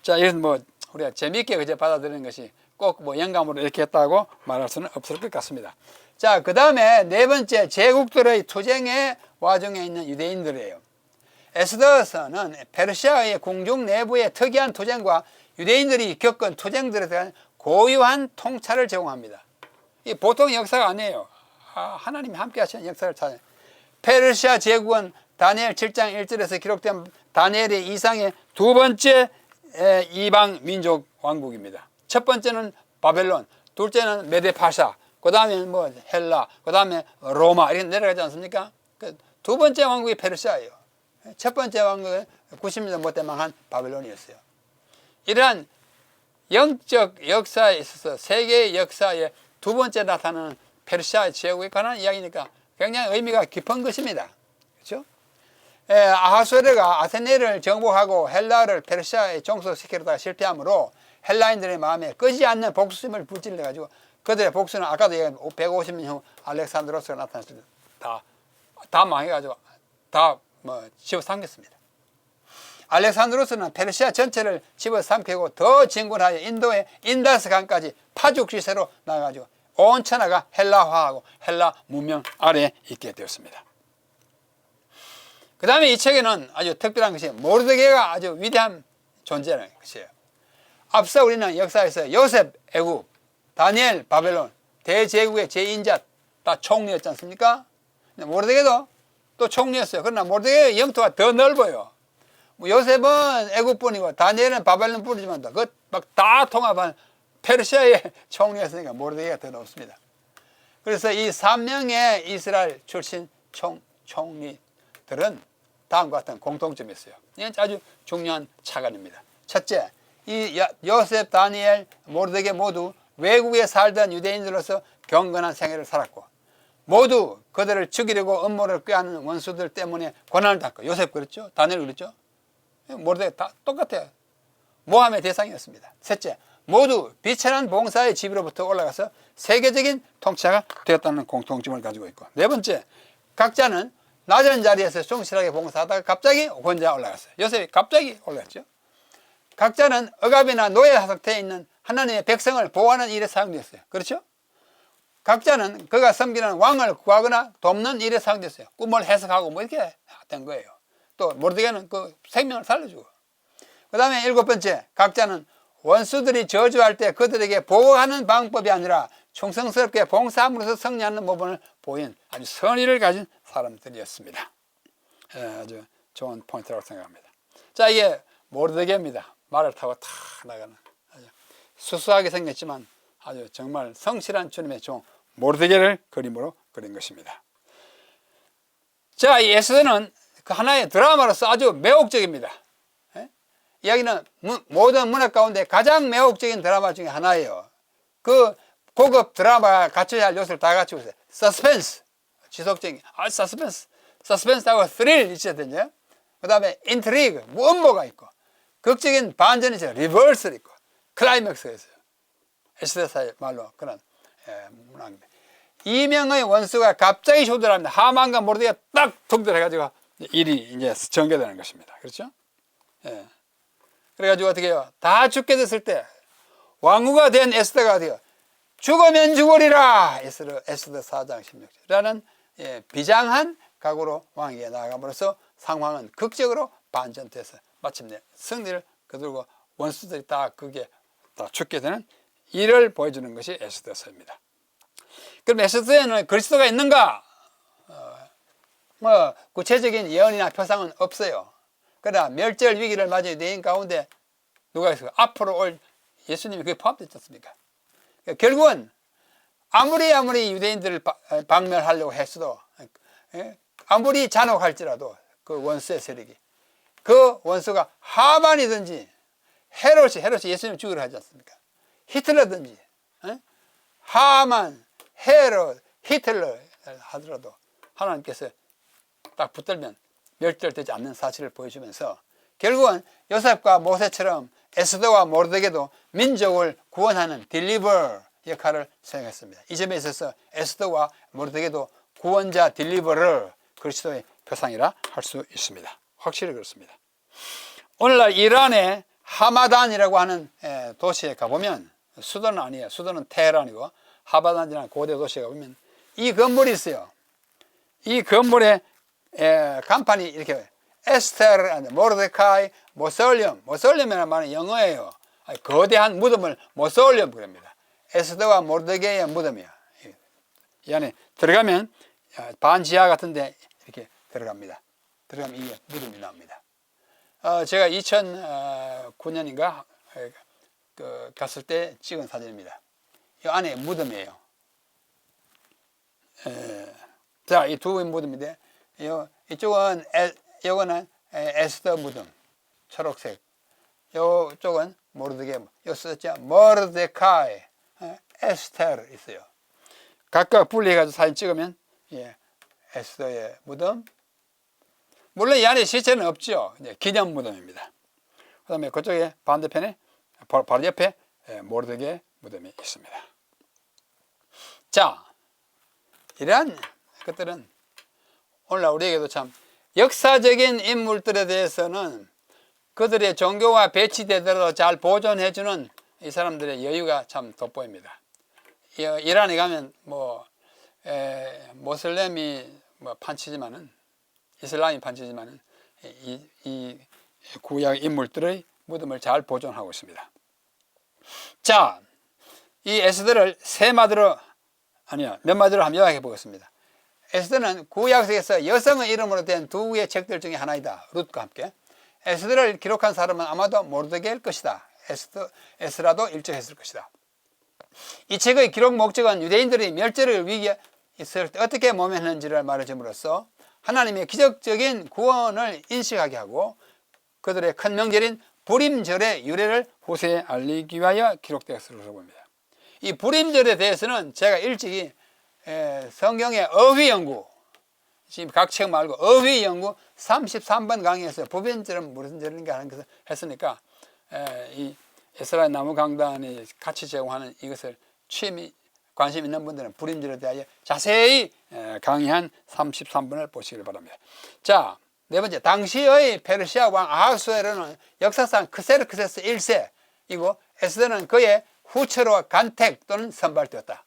자, 이건 뭐 우리가 재미있게 그저 받아들이는 것이 꼭 뭐 영감으로 이렇게 했다고 말할 수는 없을 것 같습니다. 자, 그 다음에 네 번째, 제국들의 투쟁의 와중에 있는 유대인들이에요. 에스더서는 페르시아의 궁중 내부의 특이한 투쟁과 유대인들이 겪은 투쟁들에 대한 고유한 통찰을 제공합니다. 이 보통 역사가 아니에요. 하나님이 함께 하시는 역사를 찾아요. 페르시아 제국은 다니엘 7장 1절에서 기록된 다니엘의 이상의 두 번째 이방 민족 왕국입니다. 첫 번째는 바벨론, 둘째는 메데파샤, 그 다음에 뭐 헬라, 그 다음에 로마 이렇게 내려가지 않습니까? 두 번째 왕국이 페르시아예요. 첫 번째 왕국은 90년 못돼 망한 바벨론이었어요. 이러한 영적 역사에 있어서 세계의 역사에 두 번째 나타나는 페르시아 제국에 관한 이야기니까 굉장히 의미가 깊은 것입니다. 그렇죠? 아하수에르가 아테네를 정복하고 헬라를 페르시아에 종속시키려다가 실패하므로 헬라인들의 마음에 끄지 않는 복수심을 불질러 가지고 그들의 복수는 아까도 150년 후 알렉산드로스가 나타났을 때 다 망해가지고 다 집어삼켰습니다. 알렉산드로스는 페르시아 전체를 집어삼키고 더 진군하여 인도의 인다스 강까지 파죽 시세로 나가가지고 온 천하가 헬라화하고 헬라 문명 아래에 있게 되었습니다. 그 다음에 이 책에는 아주 특별한 것이 모르드게가 아주 위대한 존재라는 것이에요. 앞서 우리는 역사에서 요셉 애국, 다니엘 바벨론, 대제국의 제2인자 다 총리였지 않습니까? 모르드게도 또 총리였어요. 그러나 모르드게의 영토가 더 넓어요. 요셉은 애국뿐이고 다니엘은 바벨론 뿐이지만 그것 막 다 통합한 페르시아의 총리였으니까 모르드게가 더 높습니다. 그래서 이 3명의 이스라엘 출신 총리들은 다음과 같은 공통점이 있어요. 이건 아주 중요한 차관입니다. 첫째, 이 요셉, 다니엘, 모르드게 모두 외국에 살던 유대인들로서 경건한 생애를 살았고 모두 그들을 죽이려고 음모를 꾀하는 원수들 때문에 고난을 당했고 요셉 그렇죠? 다니엘 그렇죠? 모르드게 다 똑같아요. 모함의 대상이었습니다. 셋째, 모두 비천한 봉사의 집으로부터 올라가서 세계적인 통치자가 되었다는 공통점을 가지고 있고 네 번째, 각자는 낮은 자리에서 충실하게 봉사하다가 갑자기 혼자 올라갔어요. 요셉이 갑자기 올라갔죠. 각자는 억압이나 노예 상태에 있는 하나님의 백성을 보호하는 일에 사용됐어요. 그렇죠? 각자는 그가 섬기는 왕을 구하거나 돕는 일에 사용됐어요. 꿈을 해석하고 뭐 이렇게 된 거예요. 또 모르드게는 그 생명을 살려주고. 그 다음에 일곱 번째, 각자는 원수들이 저주할 때 그들에게 보호하는 방법이 아니라 충성스럽게 봉사함으로써 승리하는 모범을 보인 아주 선의를 가진 사람들이었습니다. 아주 좋은 포인트라고 생각합니다. 자, 이게 모르드게입니다. 말을 타고 탁 나가는 아주 수수하게 생겼지만 아주 정말 성실한 주님의 종 모르드게를 그림으로 그린 것입니다. 자, 이 에스더는 그 하나의 드라마로서 아주 매혹적입니다. 이야기는 모든 문학 가운데 가장 매혹적인 드라마 중에 하나예요. 그 고급 드라마가 갖춰야 할 요소를 다 갖추고 있어요. 서스펜스, 지속적인 서스펜스하고 스릴 있어야되죠. 그 다음에 인트리그, 음모가 있고 극적인 반전이 있어요. 리버스가 있고 클라이맥스가 있어요. 에스더사의 말로 그런 문항입니다. 이명의 원수가 갑자기 쇼들합니다. 하만과 모르드게가 딱 동들해가지고 일이 이제 전개되는 것입니다. 그렇죠? 예. 그래가지고 어떻게 해요? 다 죽게 됐을 때 왕후가 된 에스더가 어떻게 해요? 죽으면 죽으리라. 에스더 4장 16절라는 비장한 각오로 왕에게 나아감으로써 상황은 극적으로 반전돼서 마침내 승리를 거두고 원수들이 다 그게 다 죽게 되는 일을 보여주는 것이 에스더서입니다. 그럼 에스더에는 그리스도가 있는가? 뭐 구체적인 예언이나 표상은 없어요. 그러나 멸절 위기를 맞은 유대인 가운데 누가 있어요? 앞으로 올 예수님이 그게 포함되지 않습니까? 결국은 아무리 유대인들을 박멸하려고 했어도, 아무리 잔혹할지라도 그 원수의 세력이, 그 원수가 하만이든지 헤롯이 예수님 죽이려 하지 않습니까? 히틀러든지, 하만, 헤롯, 히틀러 하더라도 하나님께서 딱 붙들면 멸절되지 않는 사실을 보여주면서 결국은 요셉과 모세처럼 에스더와 모르드게도 민족을 구원하는 딜리버 역할을 수행했습니다. 이 점에 있어서 에스더와 모르드게도 구원자 딜리버를 그리스도의 표상이라 할 수 있습니다. 확실히 그렇습니다. 오늘날 이란의 하마단이라고 하는 도시에 가보면, 수도는 아니에요. 수도는 테헤란이고 하마단이라는 고대 도시에 가보면 이 건물이 있어요. 이 건물에 간판이 이렇게 에스터, 모르데카이, 모솔렘이라는 말은 영어예요. 거대한 무덤을 모솔렘 그럽니다. 에스더와 모르드게의 무덤이야. 이 안에 들어가면 반지하 같은데 이렇게 들어갑니다. 들어가면 이 무덤이 나옵니다. 제가 2009년인가 갔을 때 찍은 사진입니다. 이 안에 무덤이에요. 자, 이 두 무덤인데 이쪽은 요거는 에스더 무덤, 초록색. 요쪽은 모르드게, 요 썼죠. 모르데카이, 에스터 있어요. 각각 분리해가지고 사진 찍으면 에스더의 무덤. 물론 이 안에 시체는 없죠. 기념 무덤입니다. 그 다음에 그쪽에 반대편에 바로 옆에 모르드게 무덤이 있습니다. 자, 이러한 것들은 오늘날 우리에게도 참 역사적인 인물들에 대해서는 그들의 종교가 배치되더라도 잘 보존해주는 이 사람들의 여유가 참 돋보입니다. 이란에 가면 모슬렘이 판치지만은, 이슬람이 판치지만은 이 구약 인물들의 무덤을 잘 보존하고 있습니다. 자, 이 에스더를 몇 마디로 한번 요약해 보겠습니다. 에스더는 구약성에서 여성의 이름으로 된 두 개의 책들 중에 하나이다. 룻과 함께. 에스더를 기록한 사람은 아마도 모르드게일 것이다. 에스라도 일조했을 것이다. 이 책의 기록 목적은 유대인들이 멸절의 위기에 있을 때 어떻게 모면했는지를 말해줌으로써 하나님의 기적적인 구원을 인식하게 하고 그들의 큰 명절인 불임절의 유래를 후세에 알리기 위하여 기록되었을 것으로 봅니다. 이 불임절에 대해서는 제가 일찍이 성경의 어휘 연구, 지금 각 책 말고 어휘 연구 33번 강의에서 불임절은 무슨 절인가 하는 것을 했으니까 이 에스라 나무 강단이 같이 제공하는 이것을 관심 있는 분들은 불임절에 대하여 자세히 강의한 33번을 보시길 바랍니다. 자, 네 번째, 당시의 페르시아 왕 아하수에로는 역사상 크세르크세스 1세이고 에스더는 그의 후처로 간택 또는 선발되었다.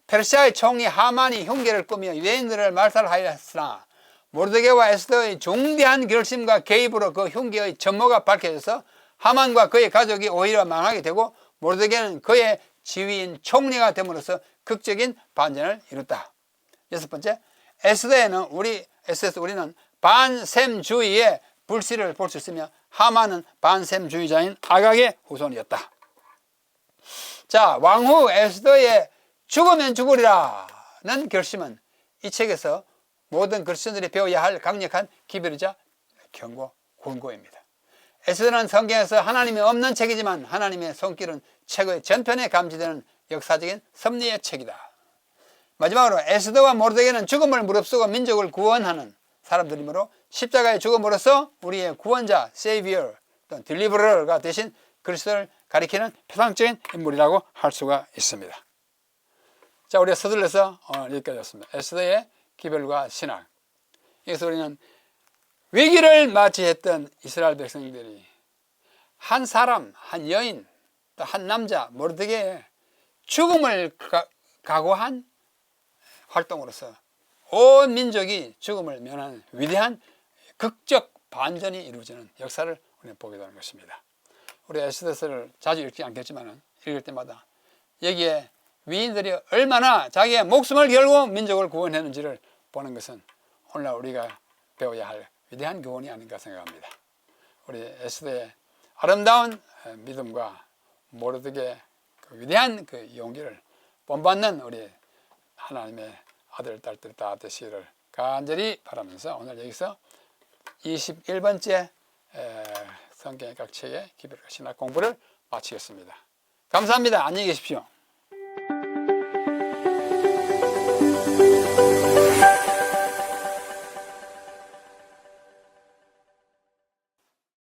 페르시아의 총리 하만이 흉계를 꾸며 유대인들을 말살하였으나 모르드게와 에스더의 중대한 결심과 개입으로 그 흉계의 전모가 밝혀져서 하만과 그의 가족이 오히려 망하게 되고 모르드게는 그의 지휘인 총리가 됨으로써 극적인 반전을 이뤘다. 여섯 번째, 에스더에는 우리는 반셈주의의 불씨를 볼 수 있으며 하만은 반셈주의자인 아각의 후손이었다. 자, 왕후 에스더의 죽으면 죽으리라는 결심은 이 책에서 모든 그리스도인들이 배워야 할 강력한 기별이자 권고입니다. 에스더는 성경에서 하나님이 없는 책이지만 하나님의 손길은 책의 전편에 감지되는 역사적인 섭리의 책이다. 마지막으로 에스더와 모르드게는 죽음을 무릅쓰고 민족을 구원하는 사람들이므로 십자가의 죽음으로써 우리의 구원자, 세이비어 또는 딜리버러가 대신 그리스도를 가리키는 표상적인 인물이라고 할 수가 있습니다. 자, 우리가 서둘러서 여기까지였습니다. 에스더의 기별과 신학. 여기서 우리는 위기를 맞이했던 이스라엘 백성들이 한 사람, 한 여인, 또 한 남자 모르드게의 죽음을 각오한 활동으로서 온 민족이 죽음을 면하는 위대한 극적 반전이 이루어지는 역사를 우리는 보게 되는 것입니다. 우리 에스더서를 자주 읽지 않겠지만 읽을 때마다 여기에 위인들이 얼마나 자기의 목숨을 걸고 민족을 구원했는지를 보는 것은 오늘날 우리가 배워야 할 위대한 교훈이 아닌가 생각합니다. 우리 에스더의 아름다운 믿음과 모르드게의 그 위대한 그 용기를 본받는 우리 하나님의 아들, 딸들 다 되시기를 간절히 바라면서 오늘 여기서 21번째 성경의 각 책의 기별과 신학 공부를 마치겠습니다. 감사합니다. 안녕히 계십시오.